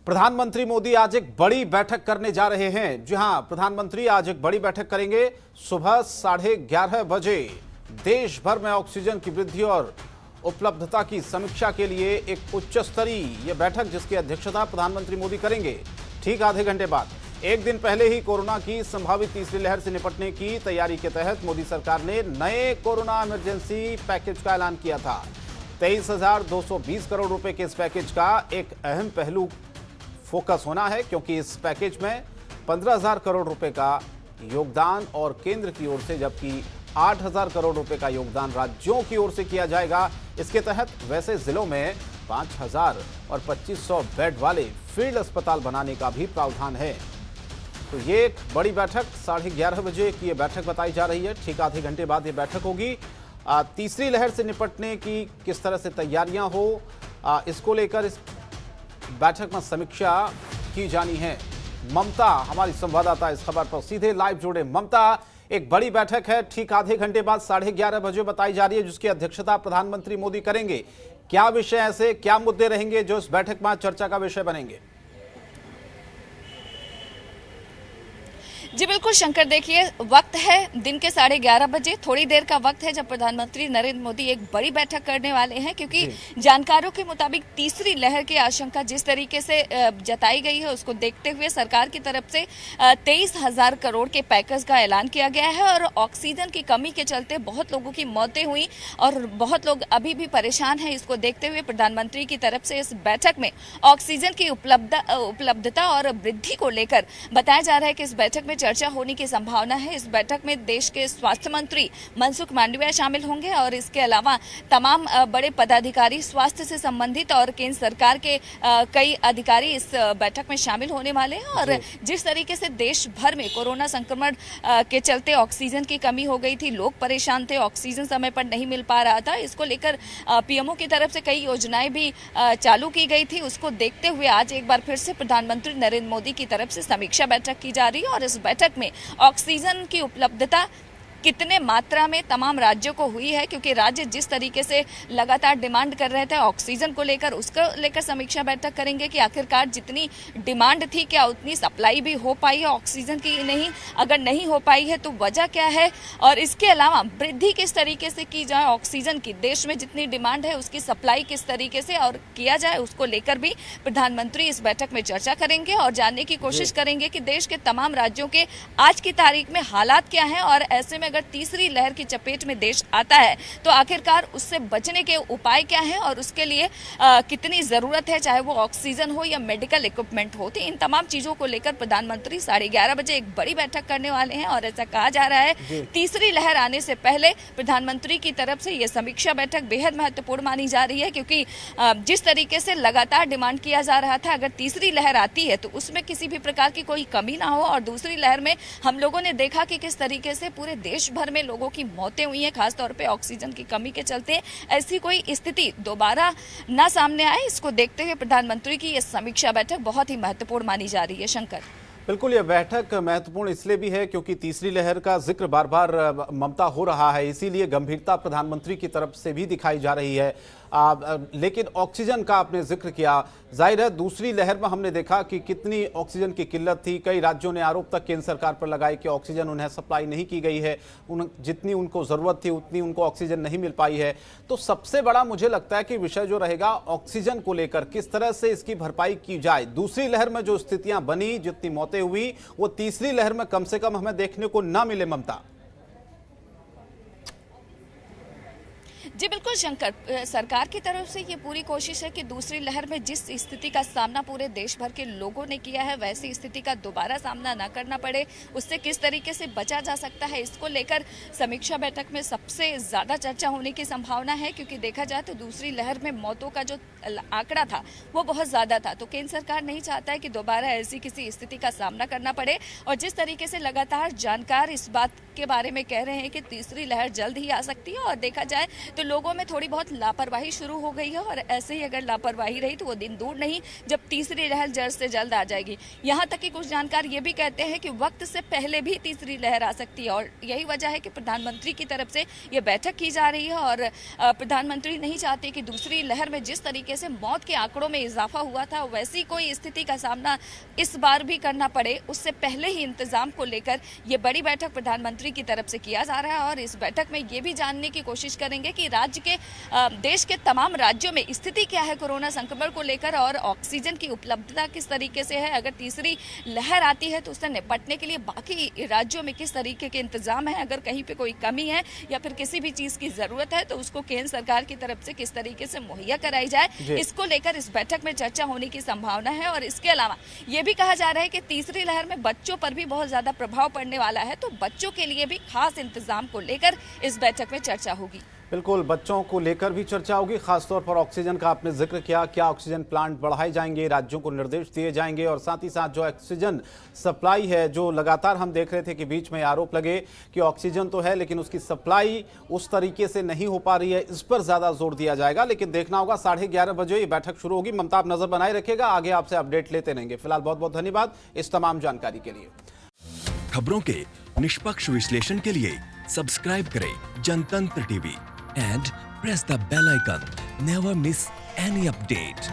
प्रधानमंत्री मोदी आज एक बड़ी बैठक करने जा रहे हैं। जी हां, प्रधानमंत्री आज एक बड़ी बैठक करेंगे। सुबह 11:30 बजे देश भर में ऑक्सीजन की वृद्धि और उपलब्धता की समीक्षा के लिए एक उच्च स्तरीय बैठक, जिसकी अध्यक्षता प्रधानमंत्री मोदी करेंगे। ठीक आधे घंटे बाद, एक दिन पहले ही कोरोना की संभावित तीसरी लहर से निपटने की तैयारी के तहत मोदी सरकार ने नए कोरोना इमरजेंसी पैकेज का ऐलान किया था। 23,220 करोड़ रुपए के इस पैकेज का एक अहम पहलू फोकस होना है, क्योंकि इस पैकेज में 15,000 करोड़ रुपए का योगदान और केंद्र की ओर से, जबकि 8,000 करोड़ रुपए का योगदान राज्यों की ओर से किया जाएगा। इसके तहत वैसे जिलों में 5,000 और 2,500 बेड वाले फील्ड अस्पताल बनाने का भी प्रावधान है। तो ये एक बड़ी बैठक 11:30 बजे की ये बैठक बताई जा रही है। ठीक आधे घंटे बाद ये बैठक होगी। तीसरी लहर से निपटने की किस तरह से तैयारियां हो, इसको लेकर इस बैठक में समीक्षा की जानी है। ममता हमारी संवाददाता इस खबर पर सीधे लाइव जुड़े। ममता, एक बड़ी बैठक है, ठीक आधे घंटे बाद 11:30 बजे बताई जा रही है, जिसकी अध्यक्षता प्रधानमंत्री मोदी करेंगे। क्या विषय ऐसे, क्या मुद्दे रहेंगे जो इस बैठक में चर्चा का विषय बनेंगे? जी बिल्कुल शंकर, देखिए वक्त है दिन के 11:30 बजे। थोड़ी देर का वक्त है जब प्रधानमंत्री नरेंद्र मोदी एक बड़ी बैठक करने वाले हैं, क्योंकि जानकारों के मुताबिक तीसरी लहर की आशंका जिस तरीके से जताई गई है, उसको देखते हुए सरकार की तरफ से 23,000 करोड़ के पैकेज का ऐलान किया गया है। और ऑक्सीजन की कमी के चलते बहुत लोगों की मौतें हुई और बहुत लोग अभी भी परेशान हैं। इसको देखते हुए प्रधानमंत्री की तरफ से इस बैठक में ऑक्सीजन की उपलब्धता और वृद्धि को लेकर बताया जा रहा है कि इस बैठक में चर्चा होने की संभावना है। इस बैठक में देश के स्वास्थ्य मंत्री मनसुख मांडविया शामिल होंगे और इसके अलावा तमाम बड़े पदाधिकारी, स्वास्थ्य से संबंधित और केंद्र सरकार के कई अधिकारी इस बैठक में शामिल होने वाले हैं। और जिस तरीके से देश भर में कोरोना संक्रमण के चलते ऑक्सीजन की कमी हो गई थी, लोग परेशान थे, ऑक्सीजन समय पर नहीं मिल पा रहा था, इसको लेकर पीएमओ की तरफ से कई योजनाएं भी चालू की गई थी। उसको देखते हुए आज एक बार फिर से प्रधानमंत्री नरेंद्र मोदी की तरफ से समीक्षा बैठक की जा रही है। और इस बैठक में ऑक्सीजन की उपलब्धता कितने मात्रा में तमाम राज्यों को हुई है, क्योंकि राज्य जिस तरीके से लगातार डिमांड कर रहे थे ऑक्सीजन को लेकर, उसको लेकर समीक्षा बैठक करेंगे कि आखिरकार जितनी डिमांड थी क्या उतनी सप्लाई भी हो पाई है ऑक्सीजन की? नहीं, अगर नहीं हो पाई है तो वजह क्या है, और इसके अलावा वृद्धि किस तरीके से की जाए ऑक्सीजन की, देश में जितनी डिमांड है उसकी सप्लाई किस तरीके से और किया जाए, उसको लेकर भी प्रधानमंत्री इस बैठक में चर्चा करेंगे और जानने की कोशिश करेंगे कि देश के तमाम राज्यों के आज की तारीख में हालात क्या हैं। और ऐसे में अगर तीसरी लहर की चपेट में देश आता है तो आखिरकार उससे बचने के उपाय क्या हैं और उसके लिए कितनी जरूरत है, चाहे वो ऑक्सीजन हो या मेडिकल इक्विपमेंट हो। तो इन तमाम चीजों को लेकर प्रधानमंत्री 11:30 बजे एक बड़ी बैठक करने वाले हैं। और ऐसा कहा जा रहा है तीसरी लहर आने से पहले प्रधानमंत्री की तरफ से यह समीक्षा बैठक बेहद महत्वपूर्ण मानी जा रही है, क्योंकि जिस तरीके से लगातार डिमांड किया जा रहा था, अगर तीसरी लहर आती है तो उसमें किसी भी प्रकार की कोई कमी ना हो। और दूसरी लहर में हम लोगों ने देखा कि किस तरीके से पूरे देश भर में लोगों की मौतें हुई हैं, खासतौर पे ऑक्सीजन की कमी के चलते। ऐसी कोई स्थिति दोबारा ना सामने आए, इसको देखते हुए प्रधानमंत्री की यह समीक्षा बैठक बहुत ही महत्वपूर्ण मानी जा रही है। शंकर, बिल्कुल, यह बैठक महत्वपूर्ण इसलिए भी है क्योंकि तीसरी लहर का जिक्र बार बार ममता हो रहा है, इसीलिए गंभीरता प्रधानमंत्री की तरफ से भी दिखाई जा रही है। लेकिन ऑक्सीजन का आपने जिक्र किया, जाहिर है दूसरी लहर में हमने देखा कि कितनी ऑक्सीजन की किल्लत थी। कई राज्यों ने आरोप तक केंद्र सरकार पर लगाए कि ऑक्सीजन उन्हें सप्लाई नहीं की गई है, जितनी उनको ज़रूरत थी उतनी उनको ऑक्सीजन नहीं मिल पाई है। तो सबसे बड़ा मुझे लगता है कि विषय जो रहेगा ऑक्सीजन को लेकर, किस तरह से इसकी भरपाई की जाए। दूसरी लहर में जो स्थितियां बनी, जितनी मौतें हुई, वो तीसरी लहर में कम से कम हमें देखने को ना मिले। ममता जी बिल्कुल शंकर, सरकार की तरफ से ये पूरी कोशिश है कि दूसरी लहर में जिस स्थिति का सामना पूरे देश भर के लोगों ने किया है, वैसी स्थिति का दोबारा सामना ना करना पड़े, उससे किस तरीके से बचा जा सकता है, इसको लेकर समीक्षा बैठक में सबसे ज़्यादा चर्चा होने की संभावना है। क्योंकि देखा जाए तो दूसरी लहर में मौतों का जो आंकड़ा था वो बहुत ज़्यादा था, तो केंद्र सरकार नहीं चाहता है कि दोबारा ऐसी किसी स्थिति का सामना करना पड़े। और जिस तरीके से लगातार जानकार इस बात के बारे में कह रहे हैं कि तीसरी लहर जल्द ही आ सकती है, और देखा जाए तो लोगों में थोड़ी बहुत लापरवाही शुरू हो गई है। और ऐसे ही अगर लापरवाही रही तो वो दिन दूर नहीं जब तीसरी लहर जल्द से जल्द आ जाएगी। यहाँ तक कि कुछ जानकार ये भी कहते हैं कि वक्त से पहले भी तीसरी लहर आ सकती है, और यही वजह है कि प्रधानमंत्री की तरफ से ये बैठक की जा रही है। और प्रधानमंत्री नहीं चाहते कि दूसरी लहर में जिस तरीके जैसे मौत के आंकड़ों में इजाफा हुआ था, वैसी कोई स्थिति का सामना इस बार भी करना पड़े, उससे पहले ही इंतजाम को लेकर ये बड़ी बैठक प्रधानमंत्री की तरफ से किया जा रहा है। और इस बैठक में ये भी जानने की कोशिश करेंगे कि राज्य के देश के तमाम राज्यों में स्थिति क्या है कोरोना संक्रमण को लेकर, और ऑक्सीजन की उपलब्धता किस तरीके से है। अगर तीसरी लहर आती है तो उससे निपटने के लिए बाकी राज्यों में किस तरीके के इंतजाम है, अगर कहीं पे कोई कमी है या फिर किसी भी चीज की जरूरत है तो उसको केंद्र सरकार की तरफ से किस तरीके से मुहैया कराई जाए, इसको लेकर इस बैठक में चर्चा होने की संभावना है। और इसके अलावा ये भी कहा जा रहा है कि तीसरी लहर में बच्चों पर भी बहुत ज्यादा प्रभाव पड़ने वाला है, तो बच्चों के लिए भी खास इंतजाम को लेकर इस बैठक में चर्चा होगी। बिल्कुल, बच्चों को लेकर भी चर्चा होगी, खासतौर पर ऑक्सीजन का आपने जिक्र किया, क्या ऑक्सीजन प्लांट बढ़ाए जाएंगे, राज्यों को निर्देश दिए जाएंगे, और साथ ही साथ जो ऑक्सीजन सप्लाई है, जो लगातार हम देख रहे थे कि बीच में आरोप लगे कि ऑक्सीजन तो है लेकिन उसकी सप्लाई उस तरीके से नहीं हो पा रही है, इस पर ज्यादा जोर दिया जाएगा। लेकिन देखना होगा, 11:30 बजे ये बैठक शुरू होगी। ममता, आप नजर बनाए रखिएगा, आगे आपसे अपडेट लेते रहेंगे। फिलहाल बहुत बहुत धन्यवाद इस तमाम जानकारी के लिए। खबरों के निष्पक्ष विश्लेषण के लिए सब्सक्राइब करें जनतंत्र TV and press the bell icon. Never miss any update.